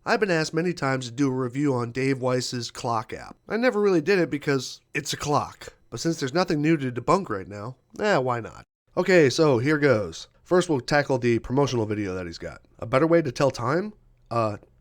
I've been asked many times to do a review on Dave Weiss's clock app. I never really did it because it's a clock, but since there's nothing new to debunk right now, why not? Okay, so here goes. First we'll tackle the promotional video that he's got. A better way to tell time?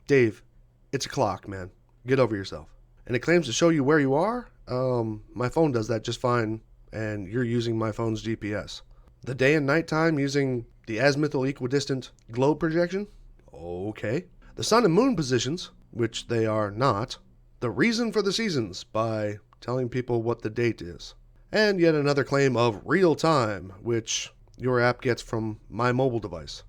Dave, it's a clock, man. Get over yourself. And it claims to show you where you are? My phone does that just fine, and you're using my phone's GPS. The day and night time using the azimuthal equidistant globe projection? Okay. The sun and moon positions, which they are not. The reason for the seasons, by telling people what the date is. And yet another claim of real time, which your app gets from my mobile device.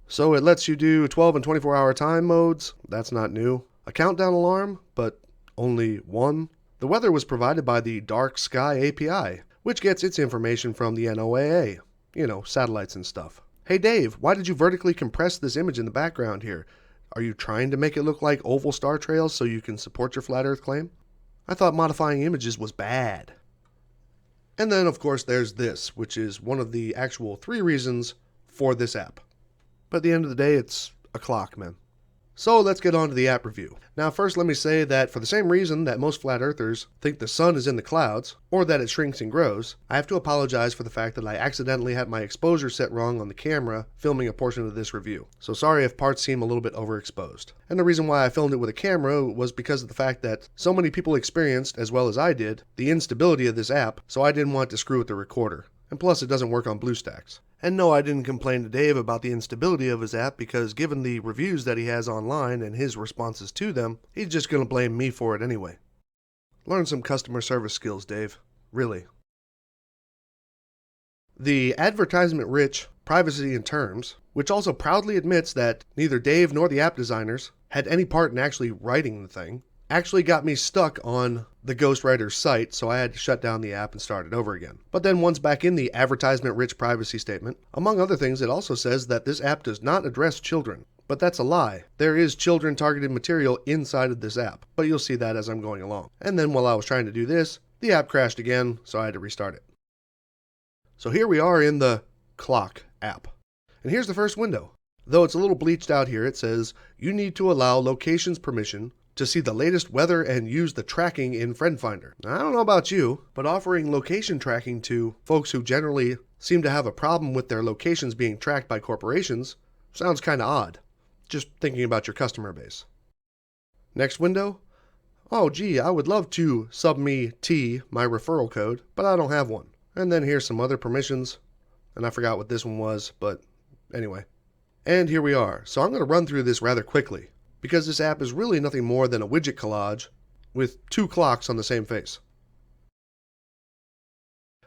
So it lets you do 12 and 24-hour time modes. That's not new. A countdown alarm, but only one. The weather was provided by the Dark Sky API, which gets its information from the NOAA. You know, satellites and stuff. Hey Dave, why did you vertically compress this image in the background here? Are you trying to make it look like oval star trails so you can support your flat earth claim? I thought modifying images was bad. And then of course there's this, which is one of the actual 3 reasons for this app. But at the end of the day, it's a clock, man. So let's get on to the app review. Now first let me say that for the same reason that most flat earthers think the sun is in the clouds, or that it shrinks and grows, I have to apologize for the fact that I accidentally had my exposure set wrong on the camera filming a portion of this review. So sorry if parts seem a little bit overexposed. And the reason why I filmed it with a camera was because of the fact that so many people experienced, as well as I did, the instability of this app, so I didn't want to screw with the recorder. And plus it doesn't work on BlueStacks. And no, I didn't complain to Dave about the instability of his app because given the reviews that he has online and his responses to them, he's just going to blame me for it anyway. Learn some customer service skills, Dave. Really. The advertisement-rich privacy and terms, which also proudly admits that neither Dave nor the app designers had any part in actually writing the thing, actually got me stuck on the ghostwriter's site, so I had to shut down the app and start it over again. But then once back in the advertisement-rich privacy statement, among other things, it also says that this app does not address children. But that's a lie. There is children-targeted material inside of this app, but you'll see that as I'm going along. And then while I was trying to do this, the app crashed again, so I had to restart it. So here we are in the clock app. And here's the first window. Though it's a little bleached out here, it says, you need to allow locations permission to see the latest weather and use the tracking in Friend Finder. Now, I don't know about you, but offering location tracking to folks who generally seem to have a problem with their locations being tracked by corporations sounds kind of odd. Just thinking about your customer base. Next window. Oh gee, I would love to my referral code, but I don't have one. And then here's some other permissions, and I forgot what this one was, but anyway. And here we are. So I'm going to run through this rather quickly, because this app is really nothing more than a widget collage with 2 clocks on the same face.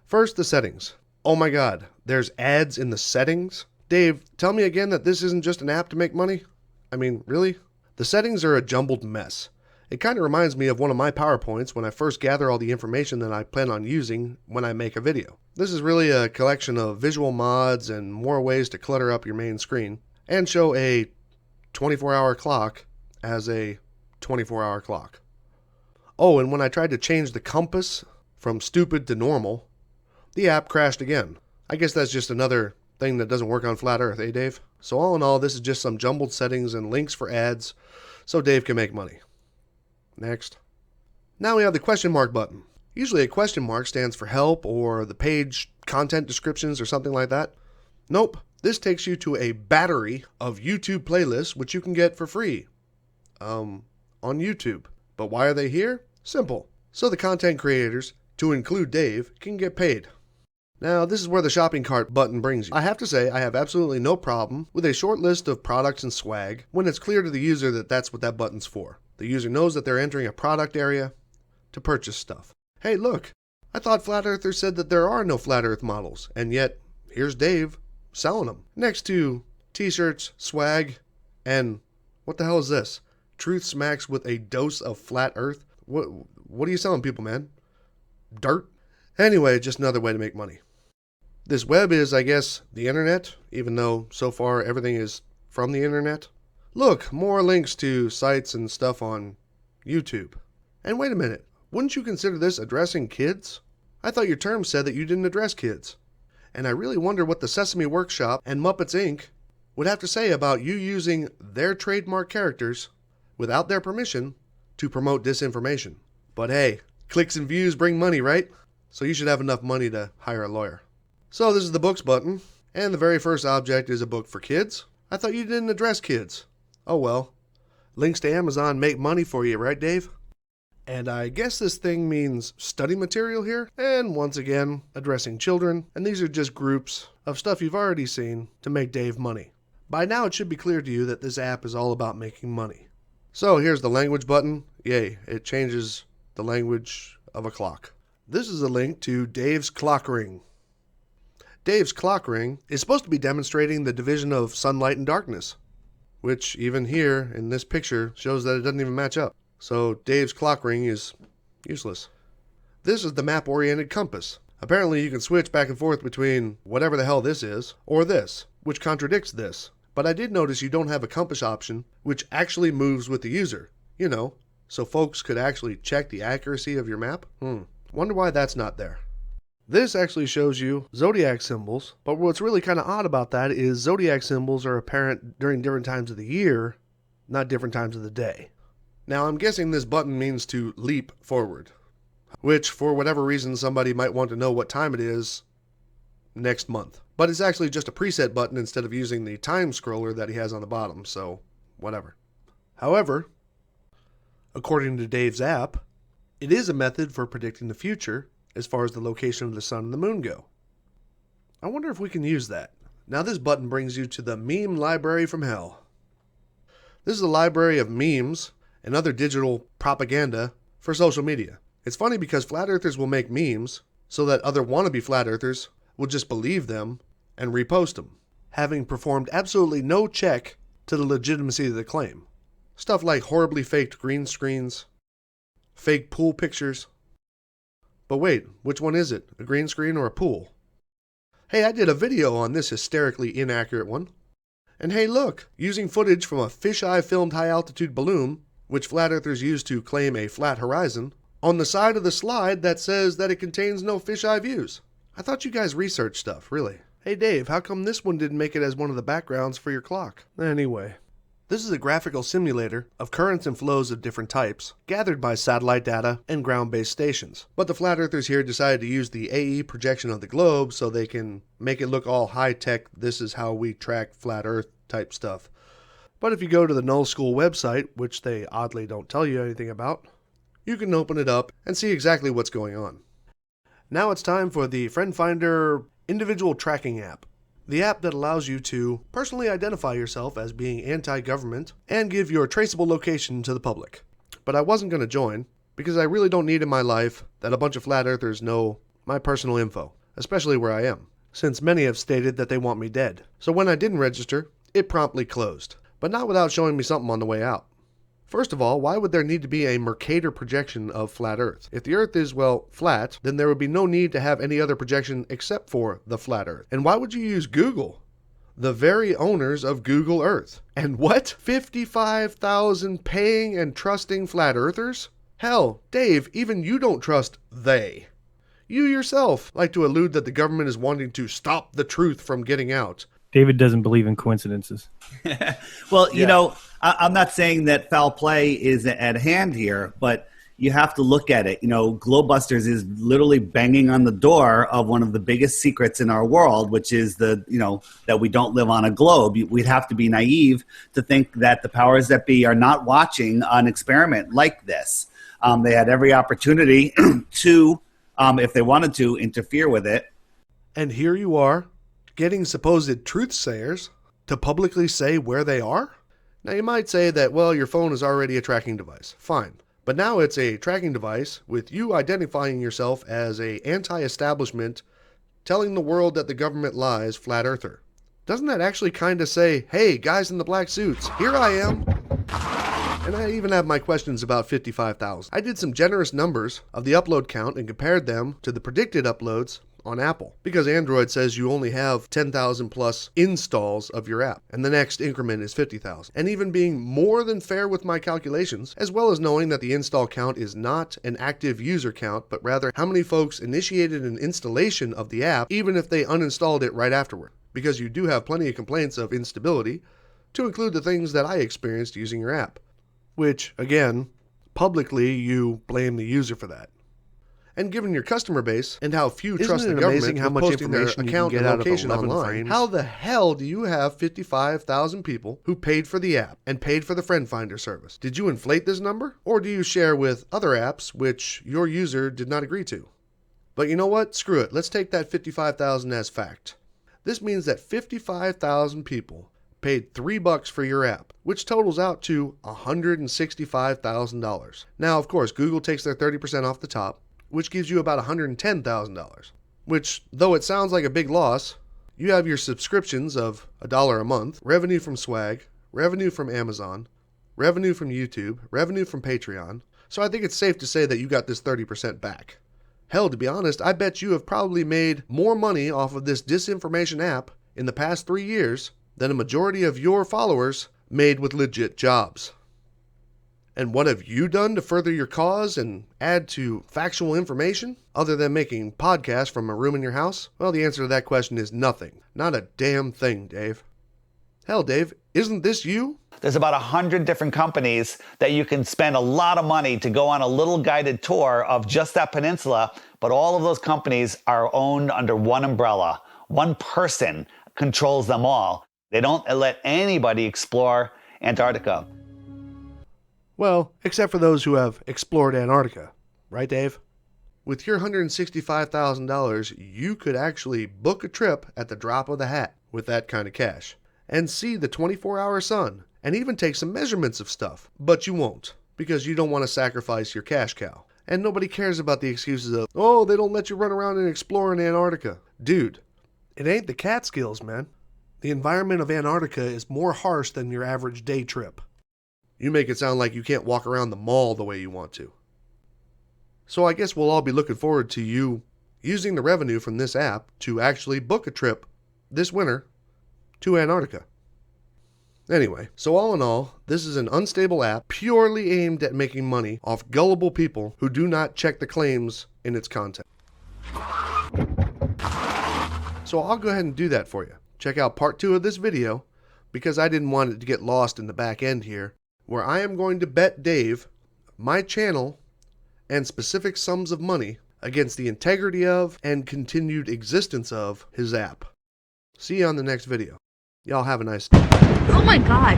First, the settings. Oh my god, there's ads in the settings? Dave, tell me again that this isn't just an app to make money? I mean, really? The settings are a jumbled mess. It kind of reminds me of one of my PowerPoints when I first gather all the information that I plan on using when I make a video. This is really a collection of visual mods and more ways to clutter up your main screen and show a 24-hour clock as a 24-hour clock. Oh, and when I tried to change the compass from stupid to normal, the app crashed again. I guess that's just another thing that doesn't work on Flat Earth, eh Dave? So all in all, this is just some jumbled settings and links for ads so Dave can make money. Next. Now we have the question mark button. Usually a question mark stands for help or the page content descriptions or something like that. Nope. This takes you to a battery of YouTube playlists which you can get for free. On YouTube. But why are they here? Simple. So the content creators, to include Dave, can get paid. Now this is where the shopping cart button brings you. I have to say I have absolutely no problem with a short list of products and swag when it's clear to the user that that's what that button's for. The user knows that they're entering a product area to purchase stuff. Hey look, I thought Flat Earthers said that there are no Flat Earth models, and yet here's Dave selling them. Next to t-shirts, swag, and what the hell is this? Truth smacks with a dose of Flat Earth? What are you selling people, man? Dirt? Anyway, just another way to make money. This web is, I guess, the internet, even though so far everything is from the internet. Look, more links to sites and stuff on YouTube. And wait a minute, wouldn't you consider this addressing kids? I thought your term said that you didn't address kids. And I really wonder what the Sesame Workshop and Muppets Inc. would have to say about you using their trademark characters without their permission, to promote disinformation. But hey, clicks and views bring money, right? So you should have enough money to hire a lawyer. So this is the books button, and the very first object is a book for kids. I thought you didn't address kids. Oh well. Links to Amazon make money for you, right, Dave? And I guess this thing means study material here, and once again, addressing children, and these are just groups of stuff you've already seen to make Dave money. By now it should be clear to you that this app is all about making money. So here's the language button. Yay, it changes the language of a clock. This is a link to Dave's clock ring. Dave's clock ring is supposed to be demonstrating the division of sunlight and darkness, which even here in this picture shows that it doesn't even match up. So Dave's clock ring is useless. This is the map-oriented compass. Apparently you can switch back and forth between whatever the hell this is, or this, which contradicts this. But I did notice you don't have a compass option, which actually moves with the user. You know, so folks could actually check the accuracy of your map. Wonder why that's not there. This actually shows you zodiac symbols, but what's really kind of odd about that is zodiac symbols are apparent during different times of the year, not different times of the day. Now I'm guessing this button means to leap forward, which for whatever reason somebody might want to know what time it is next month. But it's actually just a preset button instead of using the time scroller that he has on the bottom, so whatever. However, according to Dave's app, it is a method for predicting the future as far as the location of the sun and the moon go. I wonder if we can use that. Now this button brings you to the meme library from hell. This is a library of memes and other digital propaganda for social media. It's funny because flat earthers will make memes so that other wannabe flat earthers will just believe them and repost them, having performed absolutely no check to the legitimacy of the claim. Stuff like horribly faked green screens, fake pool pictures. But wait, which one is it? A green screen or a pool? Hey, I did a video on this hysterically inaccurate one. And hey look, using footage from a fisheye filmed high altitude balloon, which flat earthers use to claim a flat horizon, on the side of the slide that says that it contains no fisheye views. I thought you guys researched stuff, really. Hey Dave, how come this one didn't make it as one of the backgrounds for your clock? Anyway, this is a graphical simulator of currents and flows of different types, gathered by satellite data and ground-based stations. But the flat earthers here decided to use the AE projection of the globe so they can make it look all high-tech, this is how we track flat earth type stuff. But if you go to the Null School website, which they oddly don't tell you anything about, you can open it up and see exactly what's going on. Now it's time for the Friend Finder individual tracking app. The app that allows you to personally identify yourself as being anti-government and give your traceable location to the public. But I wasn't going to join because I really don't need in my life that a bunch of flat earthers know my personal info, especially where I am, since many have stated that they want me dead. So when I didn't register, it promptly closed, but not without showing me something on the way out. First of all, why would there need to be a Mercator projection of flat Earth? If the Earth is, well, flat, then there would be no need to have any other projection except for the flat Earth. And why would you use Google? The very owners of Google Earth. And what? 55,000 paying and trusting flat Earthers? Hell, Dave, even you don't trust they. You yourself like to allude that the government is wanting to stop the truth from getting out. David doesn't believe in coincidences. Well, you know, I'm not saying that foul play is at hand here, but you have to look at it. You know, Globebusters is literally banging on the door of one of the biggest secrets in our world, which is that we don't live on a globe. We'd have to be naive to think that the powers that be are not watching an experiment like this. They had every opportunity to, if they wanted to, interfere with it. And here you are, getting supposed truth-sayers to publicly say where they are? Now you might say that, well, your phone is already a tracking device. Fine. But now it's a tracking device with you identifying yourself as a anti-establishment, telling the world that the government lies, flat earther. Doesn't that actually kind of say, hey, guys in the black suits, here I am? And I even have my questions about 55,000. I did some generous numbers of the upload count and compared them to the predicted uploads on Apple, because Android says you only have 10,000 plus installs of your app, and the next increment is 50,000. And even being more than fair with my calculations, as well as knowing that the install count is not an active user count, but rather how many folks initiated an installation of the app, even if they uninstalled it right afterward, because you do have plenty of complaints of instability, to include the things that I experienced using your app. which, again, publicly you blame the user for that. And given your customer base and how few trust the government, amazing how much information you can get out of location online, how the hell do you have 55,000 people who paid for the app and paid for the friend finder service? Did you inflate this number? Or do you share with other apps which your user did not agree to? But you know what? Screw it. Let's take that 55,000 as fact. This means that 55,000 people paid $3 for your app, which totals out to $165,000. Now, of course, Google takes their 30% off the top, which gives you about $110,000, which, though it sounds like a big loss, you have your subscriptions of $1 a month, revenue from swag, revenue from Amazon, revenue from YouTube, revenue from Patreon, so I think it's safe to say that you got this 30% back. Hell, to be honest, I bet you have probably made more money off of this disinformation app in the past 3 years than a majority of your followers made with legit jobs. And what have you done to further your cause and add to factual information, other than making podcasts from a room in your house? Well, the answer to that question is nothing. Not a damn thing, Dave. Hell, Dave, isn't this you? There's about 100 different companies that you can spend a lot of money to go on a little guided tour of just that peninsula, but all of those companies are owned under one umbrella. One person controls them all. They don't let anybody explore Antarctica. Well, except for those who have explored Antarctica. Right, Dave? With your $165,000, you could actually book a trip at the drop of the hat with that kind of cash and see the 24-hour sun and even take some measurements of stuff. But you won't, because you don't want to sacrifice your cash cow. And nobody cares about the excuses of, oh, they don't let you run around and explore in Antarctica. Dude, it ain't the Catskills, man. The environment of Antarctica is more harsh than your average day trip. You make it sound like you can't walk around the mall the way you want to. So I guess we'll all be looking forward to you using the revenue from this app to actually book a trip this winter to Antarctica. Anyway, so all in all, this is an unstable app purely aimed at making money off gullible people who do not check the claims in its content. So I'll go ahead and do that for you. Check out part 2 of this video, because I didn't want it to get lost in the back end here, where I am going to bet Dave, my channel, and specific sums of money against the integrity of and continued existence of his app. See you on the next video. Y'all have a nice day. Oh my god.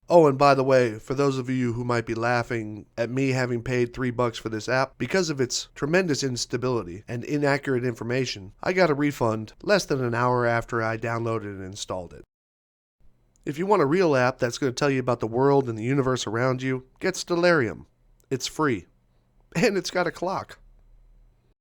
Oh, and by the way, for those of you who might be laughing at me having paid $3 for this app, because of its tremendous instability and inaccurate information, I got a refund less than an hour after I downloaded and installed it. If you want a real app that's going to tell you about the world and the universe around you, get Stellarium. It's free. And it's got a clock.